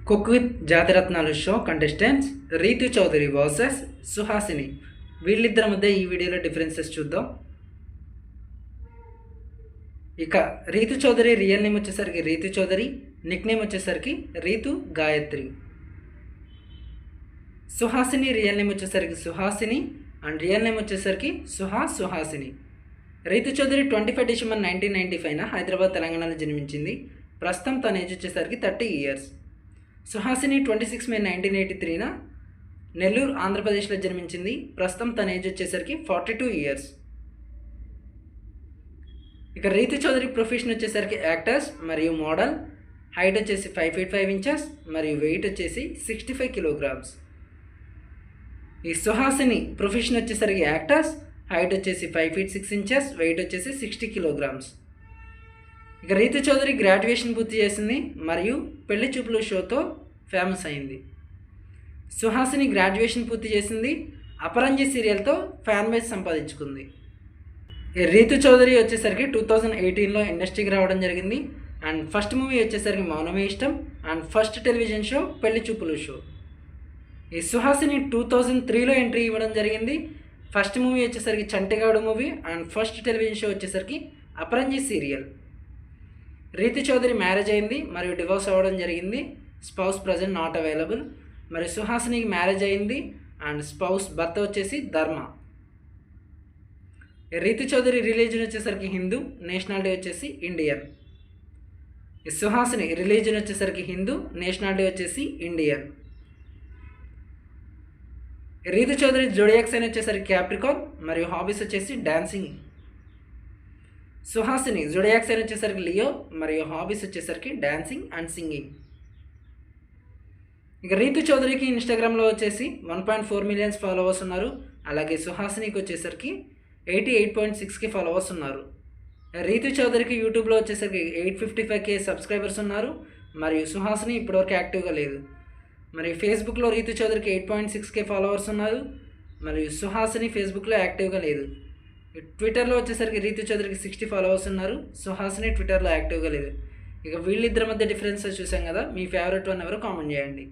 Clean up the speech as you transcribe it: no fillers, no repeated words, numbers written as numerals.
Cook with Jathiratnalu show contestants Rithu Chowdary versus Suhasini. వీళ్ళిద్దరి మధ్య ఈ వీడియోలో డిఫరెన్సెస్ చూద్దాం. ఇక రీతు చౌదరి రియల్ నేమ్ వచ్చేసరికి రీతు చౌదరి, నిక్ నేమ్ వచ్చేసరికి రీతు గాయత్రి. సుహాసిని రియల్ నేమ్ వచ్చేసరికి సుహాసిని అండ్ రియల్ నేమ్ వచ్చేసరికి సుహాసిని. రీతు చౌదరి 25 డిసెంబర్ 1995 హైదరాబాద్ తెలంగాణలో జన్మించింది. ప్రస్తుతం తన ఏజ్ వచ్చేసరికి 30 years. సుహాసిని 26 మే 1983 నెల్లూరు ఆంధ్రప్రదేశ్లో జన్మించింది. ప్రస్తుతం తన ఏజ్ వచ్చేసరికి 42 years. ఇక రీతు చౌదరి ప్రొఫెషన్ వచ్చేసరికి యాక్టర్స్ మరియు మోడల్. హైట్ వచ్చేసి 5 feet 5 inches మరియు వెయిట్ వచ్చేసి 65 kilograms. ఈ సుహాసిని ప్రొఫెషన్ వచ్చేసరికి యాక్టర్స్, హైట్ వచ్చేసి 5 feet 6 inches, వెయిట్ వచ్చేసి 60 kilograms. ఇక రీతు చౌదరి గ్రాడ్యుయేషన్ పూర్తి చేసింది మరియు పెళ్లి చూపులు షోతో ఫేమస్ అయింది. సుహాసిని గ్రాడ్యుయేషన్ పూర్తి చేసింది, అపరంజి సీరియల్తో ఫ్యాన్ బేస్ సంపాదించుకుంది. రీతు చౌదరి వచ్చేసరికి 2018లో ఇండస్ట్రీకి రావడం జరిగింది. అండ్ ఫస్ట్ మూవీ వచ్చేసరికి మౌనమే ఇష్టం అండ్ ఫస్ట్ టెలివిజన్ షో పెళ్లి చూపులు షో. ఈ సుహాసిని 2003లో ఎంట్రీ ఇవ్వడం జరిగింది. ఫస్ట్ మూవీ వచ్చేసరికి Chantigadu movie and first television show వచ్చేసరికి అపరంజి సీరియల్. రీతు చౌదరి మ్యారేజ్ అయింది మరియు డివోర్స్ అవ్వడం జరిగింది. Spouse present not available. మరి సుహాసినికి మ్యారేజ్ అయింది అండ్ స్పౌస్ భర్త వచ్చేసి ధర్మ. రీతు చౌదరి రిలీజన్ వచ్చేసరికి హిందూ, నేషనాలిటీ వచ్చేసి ఇండియన్. సుహాసిని రిలీజన్ వచ్చేసరికి హిందూ, నేషనాలిటీ వచ్చేసి Indian. Rithu Chowdary zodiac sign వచ్చేసరికి క్యాప్రికాన్ మరియు హాబీస్ వచ్చేసి డాన్సింగ్. సుహాసిని జోడియాక్ సైన్ వచ్చేసరికి లియో మరియు హాబీస్ వచ్చేసరికి డాన్సింగ్ అండ్ సింగింగ్. ఇక రీతు చౌదరికి ఇన్స్టాగ్రామ్లో వచ్చేసి 1.4 million ఫాలోవర్స్ ఉన్నారు. అలాగే సుహాసినికి వచ్చేసరికి 88.6K ఫాలోవర్స్ ఉన్నారు. రీతు చౌదరికి యూట్యూబ్లో వచ్చేసరికి 855K సబ్స్క్రైబర్స్ ఉన్నారు మరియు సుహాసిని ఇప్పటివరకు యాక్టివ్గా లేదు. మరియు ఫేస్బుక్లో రీతు చౌదరికి 8.6K ఫాలోవర్స్ ఉన్నారు మరియు సుహాసిని ఫేస్బుక్లో యాక్టివ్గా లేదు. ట్విట్టర్లో వచ్చేసరికి రీతు చౌదరికి 60 ఫాలోవర్స్ ఉన్నారు, సుహాసిని ట్విట్టర్లో యాక్టివ్గా లేదు. ఇక వీళ్ళిద్దరి మధ్య డిఫరెన్సెస్ చూసాం కదా. మీ ఫేవరెట్ వన్ ఎవరో కామెంట్ చేయండి.